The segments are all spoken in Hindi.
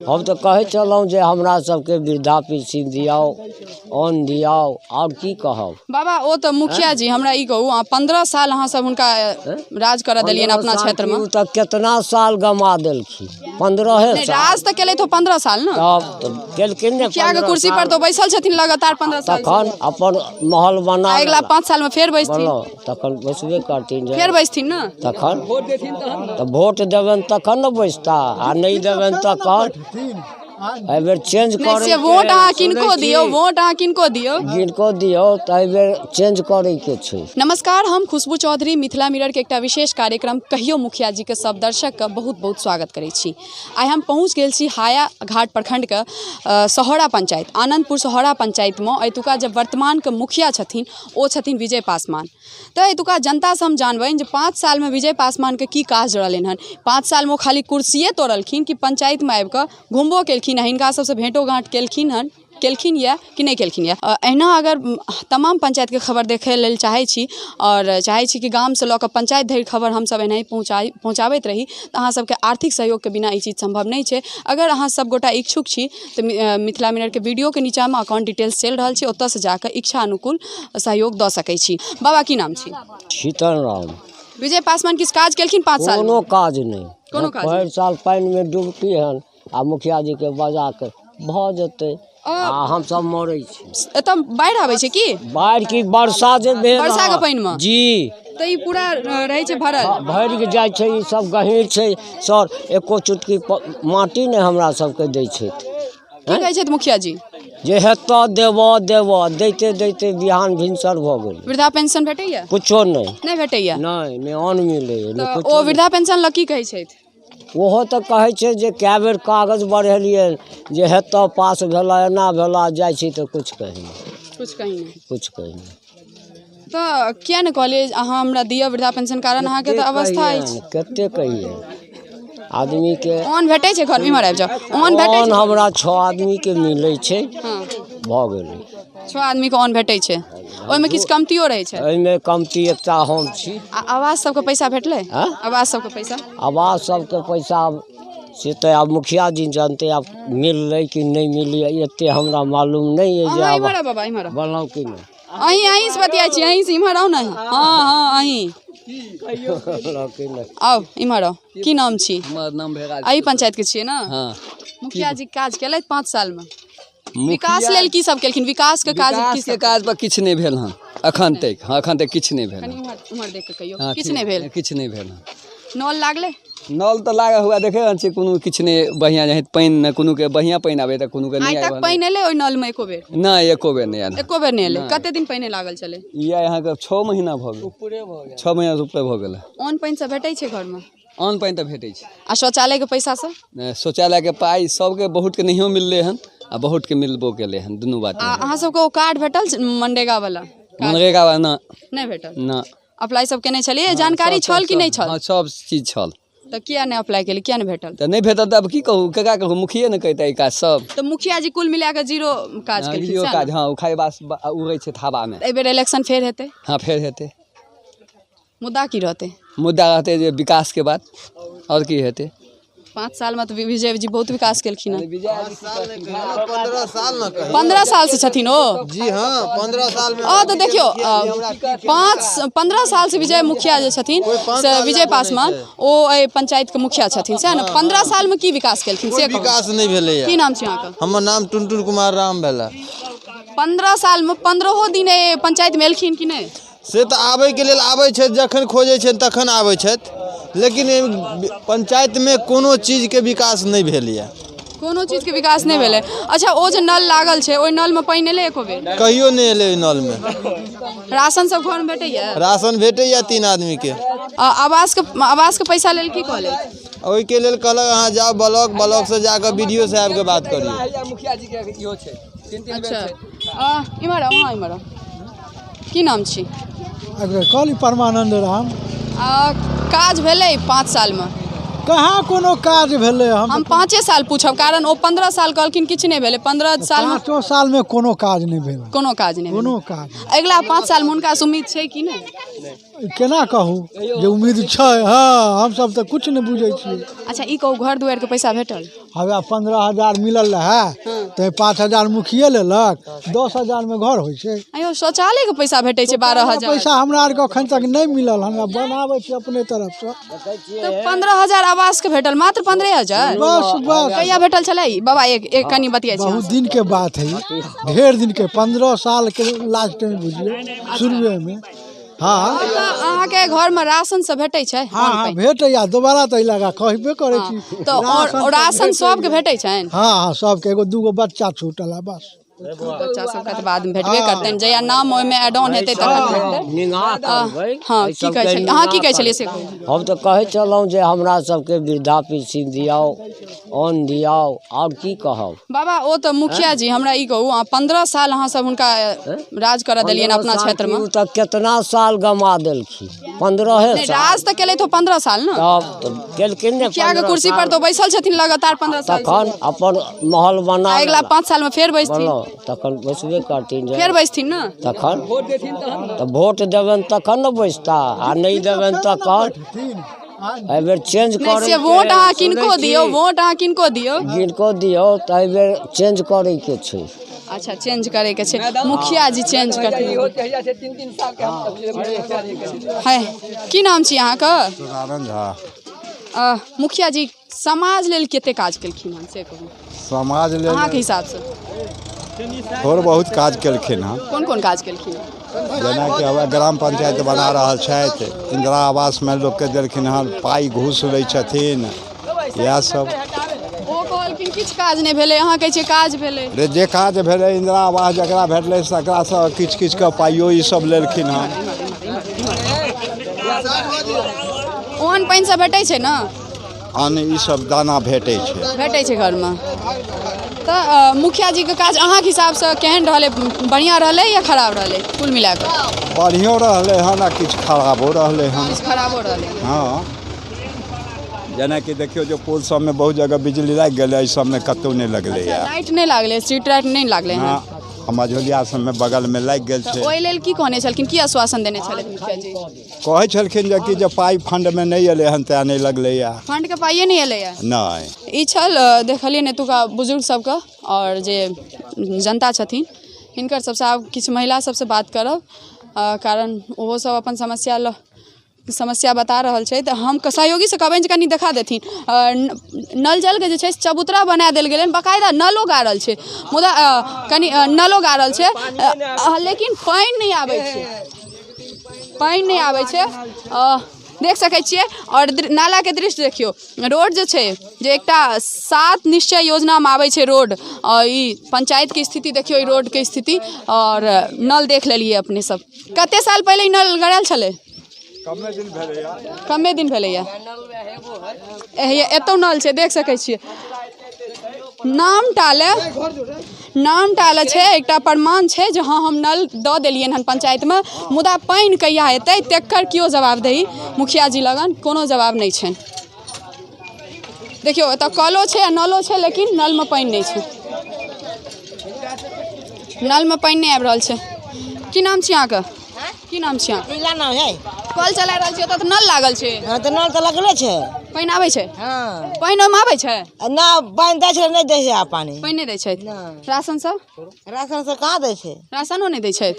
हम तो कहे चलूँ जे हमरा सबके वृद्धा पेंशन दियाओ, अन्न दियाओ, और की कहब बाबा। वो तो मुखिया जी हमरा ई कहू 15 साल अहाँ सब हुनका राज कर दिलियन अपना क्षेत्र में। तो कितना साल गमा देलखिन, 15 साल राज तो केले तो 15 साल ना, तब केलखिन ने। मुखिया के कुर्सी पर तो बैसल छथिन लगातार 15 साल। तखन अपन महल बना अगला 5 साल में फिर बैसथिन, तखन बैसबे करथिन, फिर बैसथिन ना। तखन वोट देबन तखन न बैसता, आ नहीं देबन तखन एहिबेर चेंज करे। वोट अहाँ किनको दियौ, वोट अहाँ किनको दियौ, जिनको दियौ तऽ एहिबेर चेंज करे के छै। नमस्कार, हम खुशबू चौधरी मिथिला मिरर के एकटा विशेष कार्यक्रम कहियो मुखिया जी के सब दर्शक के बहुत बहुत स्वागत करै छी। आइ हम पहुँच गेल छी हाया घाट प्रखंड के सोहरा पंचायत, आनंदपुर सोहरा पंचायत में। एतुका जब वर्तमान के मुखिया छथिन ओ छथिन विजय पासवान। तो एतुका जनता से हम जानबै जे 5 साल में विजय पासवान के की काज रहलन हन। 5 साल में खाली कुर्सिये तोड़लखिन कि पंचायत में आबि कऽ घुमबो केलखिन, हिनका सबसे भेंटो गांठ केलखिन या कि नहीं केलखिन या। अहिना अगर तमाम पंचायत के खबर देखे लेल चाहे छी और चाहे छी कि गाम से लऽ कऽ पंचायत धरि खबर हम सब एनाही पहुँचाबैत रही, तो अहाँ सबके आर्थिक सहयोग के बिना ई चीज संभव नहीं छै। अगर अहाँ सब गोटा इच्छुक छी तो मिथिला मिरर के वीडियो के नीचा में अकाउंट डिटेल्स चल रहा है, ओतऽ से जाकर इच्छा अनुकूल सहयोग दऽ सकै छी। बाबा की नाम छी? सीताराम। विजय पासवान किस काज केलखिन 5 साल? कोनो काज नहीं, कोनो काज हर साल पानी में डूबती हन आ मुखिया जी के बजा के भ जेतै आ हम सब मरै छी। एतऽ बाढ़ि आबै छै की? बाढ़ की वर्षा जे भेल, वर्षा के पानी में जी तो ई पूरा रहे छै भरल, भरि के जाइ छै। ई सब गहीर छै सर, एको चुटकी माटी ने हमरा सबके दै छै। की कहै छै मुखिया जी? जे हेतऽ देबऽ दैते दैते बिहान भिनसर भऽ गेल। वृद्धा पेंशन भेटैया? कुछो नहीं भेटैया, नहीं अन्न मिलैया। ओ वृद्धा पेंशन लऽ की कहै छै? ओहो तऽ कहै छै जे कए बेर कागज बढ़ेलियै, जे हेतऽ पास भेला, एना भेला, जाइ छी तऽ कुछ कही नहीं। तो किया ने कहलिए अहाँ हमरा दिअ वृद्धा पेंशन, कारण अहाँ के तऽ अवस्था अछि। कते कहिए आदमी के अन्न भेटै छै घर में? इमहर आबि जाओ। अन्न भेटै छै हमरा 6 आदमी के मिलै छै। हाँ भऽ गेलै 6 आदमी के अन्न भेटै छै, ओहिमे किछु कमतियो रहै छै। एहिमे कमती एकटा हम छी। आवास सबके पैसा भेटलै? आवास सबके पैसा? आवास सबके पैसा से तो अब मुखिया जी जानते, अब मिललै कि नहीं मिली एते हमरा मालूम नहीं है। जे इमहर बाबा, इमहर बोलौ कि नहीं? अहीं से बतियाइ छी, अहीं से इमहर आओ ना। हाँ अहीं आओ, इमहर आओ। की नाम छी? हमर नाम भेगा। एही पंचायत के छियै ना? हाँ। मुखिया जी काज केलथि 5 साल में? विकास लेल की सब केलखिन? विकास के काज पर किछु नहीं भेल हन अखन तक। हाँ, अखन तक किछु नहीं भेल। उमहर देख के कहियो हाँ, किछु नहीं भेल? किछु नहीं भेल हन। नल लागले? नल तो लागा हुआ देखे छी, कोनो किछु नहीं बढ़िया जहे पानी न, कोनो के बढ़िया पानी आवे त कोनो के नहीं आवे। आइ तक पानी एले ओइ नल में एको बेर? नहीं, एको बेर नहीं आयल। एको बेर नहीं एले? कते दिन पहिने लागल चले? ये यहाँ के 6 महीना भ गेल, ऊपरे भ गेल। 6 महीना ऊपर भ गेल। अन्न पानी सब भेटै छै घर में? अन्न पानी तो भेटै छै। आ शौचालय के पैसा सब? शौचालय के पाई सबके बहुत के नहियो मिलले हन आ बहुत के मिलबो केले हन, दुनू बात। अहाँ सबके ओ कार्ड भेटल मनरेगा वाला? मनरेगा वाला नहीं भेटल ना। अप्लाई सब केने छलिए? जानकारी छल कि नहीं छल? हाँ, सब चीज छल। तो किया नहीं अप्लाई केली? किया नहीं भेटल? तो नहीं भेटल तब की कहूँ, ककरा कहूँ, मुखिए ने कहते काज सब। तो मुखिया जी कुल मिला के जीरो काज केलखिन? जीरो काज, हाँ, खाई बास उड़ै छै हवा में। एहि बेर इलेक्शन फेर हेतै? हाँ, फेर हेतै। मुद्दा की रहते? मुद्दा रहते जे विकास के बात, और की हेतै। 5 साल में तो विजय जी बहुत विकास केलखिन हन। 15 साल से छथिन ओ? जी हाँ, 15 साल में। तो देखियो 15 साल से विजय मुखिया जे छथिन से विजय पासवान ओ पंचायत के मुखिया छथिन, से ना? 15 साल में की विकास केलखिन से? विकास नहीं भेलै। की नाम छै अहाँके? हमर नाम टुनटुन कुमार राम भेला। 15 साल में 15 दिन पंचायत में एलखिन कि नहीं? से तो आबे के लेल आबै छै, जखन खोजे छै तखन आबै छै, लेकिन पंचायत में कोनो चीज के विकास नहीं भेल है। कोनो चीज के विकास नहीं भेले? अच्छा, ओ जे नल लागल छै ओइ नल में पानी एले एको बेर? कहियो नहीं एले नल में। राशन सब घर में भेटैया? राशन भेटैया 3 आदमी के। आवास के पैसा लेल की कहले? ओहि के लेल कहलक अहाँ जाओ ब्लॉक से जाकर बीडीओ साहब के बात करियो। मुखिया जी के इहो छै। अच्छा, इमहर आओ। हाँ, इमहर आओ। की नाम छी? कहली परमानंद राम। काज भेलै 5 साल में? कहाँ कोनो काज भेलै हम 5 साल पूछब कारण ओ 15 साल कहलखिन किछु नहि भेलै 15 साल 5 साल में कोनो काज नहीं भेल कोनो काज नहि कोनो काज अगिला 5 साल में हुनका उम्मीद छै कि नहि केना कहू जे उम्मीद छै हाँ हम सब तो कुछ नहीं बुझे छियै अच्छा ई कहू घर दुआर के पैसा भेटल हवे 15,000 मिलल रहे तो 5,000 मुखिए लेलक 10,000 में घर होइ छै अयो शौचालय के पैसा भेटै छै 12,000 पैसा हमरा आर के अखन तक नहीं मिलल हमरा बनाबै छी अपने तरफ से तो 15,000 आवास के भेटल मात्र 15,000 बस बस कहिया भेटल छलै बाबा एक कनी बतिया छी बहुत दिन के बात है ढेर दिन के 15 साल के लास्ट में बुझिए शुरुए में हाँ अहाँ के घर में राशन सब भेटै छै हाँ भेटैया दोबारा तो लगा कहबे करे छी तो राशन सब के भेटै छनि हाँ सबके एगो दूगो बच्चा छूटल है बस बच्चा सबके तऽ बाद में भेटबे करतै जहिया नाम ओहिमे एड ऑन हेतै तखन हाँ की कहै छलियै अहाँ की कहै छलियै से हम तो कहे चलूँ जे हमरा सबके वृद्धा पेंशन दियाओ अन्न दियाओ और की कहब बाबा ओ तऽ मुखिया जी हमरा ई कहू 15 साल अहाँ सब हुनका राज करऽ देलियन अपना क्षेत्र में तो कितना साल गमा देलखिन 15 साल राज तऽ केलै तो 15 साल ना तब केलखिन ने मुखिया के कुर्सी पर तो बैसल छथिन लगातार 15 साल तखन अपन महल बना अगिला 5 साल में फेर बैसथिन तखन बैसबे करथिन फेर बैसथिन ना तखन तो वोट देबन तखन न बैसता आ नहीं देबन तखन एहि बेर चेंज करे से वोट अहाँ किनको दियौ वोट अहाँ किनको दियौ जिनको दियौ तऽ एहि बेर चेंज करे के छै अच्छा चेंज करे के छै मुखिया जी चेंज करथिन है की नाम छी अहाँ के आनंद झा मुखिया जी समाज लेल कते काज केलखिन हन से कहू समाज लेल अहाँ के हिसाब से थोड़ बहुत काज केलखिन हँ कोन कोन काज केलखिन जेना कि हवे ग्राम पंचायत बना रहल छथि इंदिरा आवास में लोग के देलखिन हँ पाई घूस लै छथिन इएह सब ओ कहलखिन किछु काज नहि भेलै अहाँ कहै छियै काज भेलै रे जे काज भेलै इंदिरा आवास जकरा भेटलै तकरा से किछु किछु के पाइयो ई सब लेलखिन हँ ओहन पानि सब भेटै छै ने अन्न ई सब दाना भेटै छै घर में तऽ मुखिया जी के काज अहाँ के हिसाब से केहन रहलै बढ़िया रहलै या खराब रहलै कुल मिला कऽ बढ़ियो रहलै हन आ किछु खराबो रहलै हन किछु खराबो रहलै हाँ जेना कि देखियो जो पुल सब में बहुत जगह बिजली लागि गेलै एहि सब में कतौ नहीं लगलै लाइट नहीं लागलै स्ट्रीट लाइट नहीं लागलै हाँ मझौलिया सब में बगल में लागि गेल छै ओहि लेल की कहने छलखिन की आश्वासन देने छलखिन मुखिया जी कहै छलखिन जे कि जे पाई फंड में नहीं एलै हन तें नहीं लगलै फंड के पाइए नहीं एलै नहीं ई छल देखलियन एतुका बुजुर्ग सबके और जे जनता छथिन हिनकर सबसे आब किछु महिला सबसे बात करब कारण ओहो सब अपन समस्या बता रहल छै तऽ हम सहयोगी से कहबनि जे कनि देखा देथिन नल जल के जे छै चबूतरा बना देल गेलै बाकायदा नलो गाड़ल छै मुदा कनि नलो गाड़ल छै लेकिन पानि नहीं आबै छै देख सकै छियै और नाला के दृश्य देखियो रोड जे छै जे एकटा 7 निश्चय योजना में आबै छै रोड और ई पंचायत के स्थिति देखियो ई रोड के स्थिति और नल देख लेलिए अपने सब कते साल पहले नल गड़ल छलै कमे दिन भेलैया एतौ नल छै देख सकै छियै नाम टाले छै एकटा प्रमाण छै जे हाँ हम नल दऽ देलियनि हन पंचायत में मुदा पानि कहिया हेतै तेकर कियो जवाबदेही मुखिया जी लगन कोनो जवाब नहीं छनि देखियो एतऽ कलो छै आ नलो छै लेकिन नल में पानि नहीं छै नल में पानि नहीं आबि रहल छै की नाम छी अहाँके की नाम छी इला नाम है कल चला रहल छी ओतऽ तऽ नल लागल छै हां तऽ नल तऽ लगले छै पानि आबै छै हां पानि ओहिमे आबै छै ना पानि दै छै नहीं दै छै पानी पानि नहीं दै छै राशन से कहाँ दै छै राशनो नहीं दै छै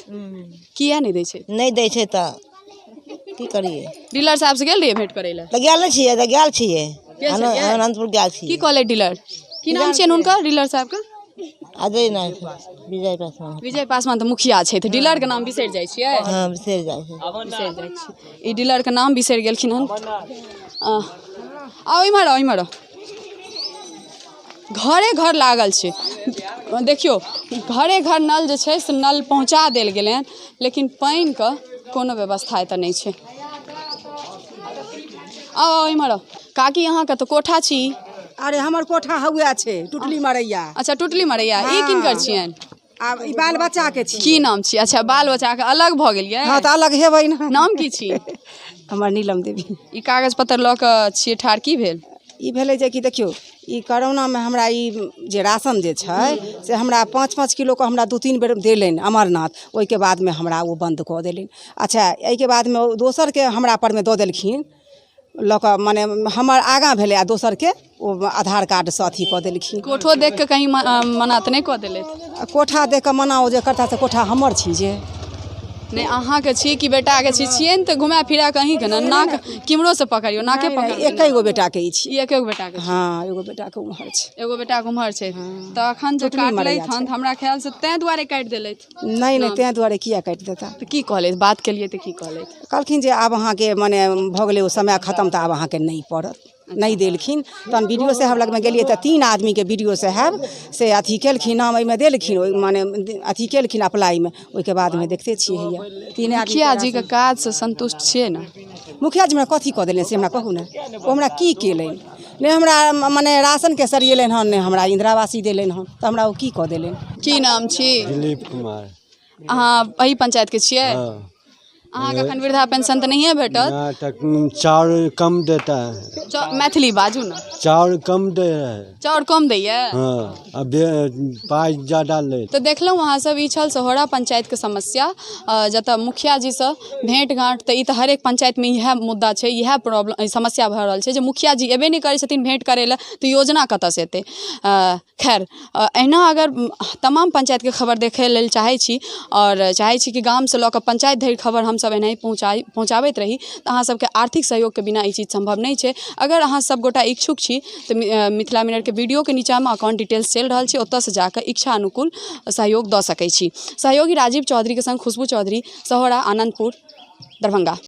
किया नहीं दै छै नहीं दै छै तऽ की करिए डीलर साहब से गेल रहिए भेंट करे ला तऽ गेल छियै अनंतपुर गेल छियै की कहले डीलर की नाम छियन हुनकर डीलर साहब के अजय नाम विजय पासवान तऽ मुखिया छै तऽ डीलर के नाम बिसरि जाइ छियै हां बिसरि जाइ छै ई डीलर के नाम बिसरि गेलखिन हन आ इम्हर घरे घर लागल छै देखियो घरे घर नल जे छै से नल पहुँचा देल गेलै हन लेकिन पानि के कोनो व्यवस्था एतऽ नहीं छै इम्हर काकी अहाँ के तो कोठा छी अरे हमर कोठा हुआ छै टुटली मरैया अच्छा टुटली मरैया ई किनकर छियन आब ई बाल बच्चा के छी की नाम छी अच्छा बाल बच्चा के अलग भ गेलियै हां त अलग हेबै ना नाम की छी हमर नीलम देवी ई कागज पत्तर ल क छियै ठार की भेल ई भेलै जे कि देखियौ ई कोरोनामे हमरा ई जे राशन जे छै से हमरा 5-5 किलोके हमरा 2-3 बेर देलनि अमरनाथ, ओहिके बादमे हमरा ओ बन्द कऽ देलनि। अच्छा एहिके बादमे दोसरके हमरा परमे दऽ देलखिन लऽ कऽ, मने हमर आगाँ भेलै आ दोसरके ओ आधार कार्डसँ अथी कऽ देलखिन। कोठो देख कऽ कहीं मना तऽ नहि कऽ देलथि? कोठा देख कऽ मना ओ जे करता से कोठा हमर छी जे नहीं अहाँके छी कि बेटाके छियै ने, तऽ घुमा फिरा कहीं के ना नाक किमरो से पकड़ियो, नाके पकड़। एकै गो बेटाके ई छी। एके गो बेटाके? हाँ एगो बेटाके उम्हर छै। एगो बेटाके उम्हर छै। तऽ अखन जे काटलथि हन हमरा ख्याल से तैं दुआरे काटि देलथि। नहीं नहीं तैं दुआरे किया काटि देता। तऽ की कहलथि, बात केलियै तऽ की कहलथि? कहलखिन जे आब अहाँके मने भऽ गेलै ओ समय खत्म, तऽ आब अहाँके नहीं पड़त, नहीं देलखिन। तहन बीडीओ साहब लगमे गेलियै तऽ 3 आदमीके बीडीओ साहब से अथी केलखिन, नाम एहिमे देलखिन, ओहि मने अथी केलखिन अप्लाईमे। ओहिके बादमे देखते छियै हैया 3 आदमी। मुखिया जी के काज से संतुष्ट छियै ने? मुखिया जी हमरा कथी कऽ देलनि से हमरा कहू ने, ओ हमरा की केलनि? नहि हमरा मने राशनके सरिएलनि हन, नहि हमरा इन्दिरा आवासी देलनि हन, तऽ हमरा ओ की कऽ देलनि? की नाम छी? दिलीप कुमार। अहाँ एही पंचायतके छियै? अहाँके एखन वृद्धा पेंशन तऽ नहिए भेटत? चाउर कम देता है। मैथिली बाजू ने। चाउर कम दे है। चाउर कम दैए? हाँ, अब पाइ ज्यादा ले। तऽ देखलहुँ अहाँ सब ई छल सोहरा पंचायतके समस्या, जतऽ मुखिया जीसँ भेंट घाँट, तऽ ई तऽ हरेक पंचायतमे इएह मुद्दा छै, इएह प्रॉब्लम समस्या भऽ रहल छै जे मुखिया जी एबे नहि करै छथिन भेंट करै लए, तऽ योजना कतऽसँ एतै? खैर अहिना अगर तमाम पंचायतके खबर देखै लेल चाहै छी, और चाहै छी कि गामसँ लऽ कऽ पंचायत धरि खबर हमसब एनाही पहुँचाबैत रही, तऽ अहाँ सबके आर्थिक सहयोगके बिना ई चीज संभव नहीं छै। अगर अहाँ सब गोटा इच्छुक छी तऽ मिथिला मिररके वीडियोके नीचाँमे अकाउंट डिटेल्स चलि रहल छै, ओतऽसँ जाकऽ इच्छा अनुकूल सहयोग दऽ सकै छी। सहयोगी राजीव चौधरी के संग खुशबू चौधरी, सोहरा, आनंदपुर, दरभंगा।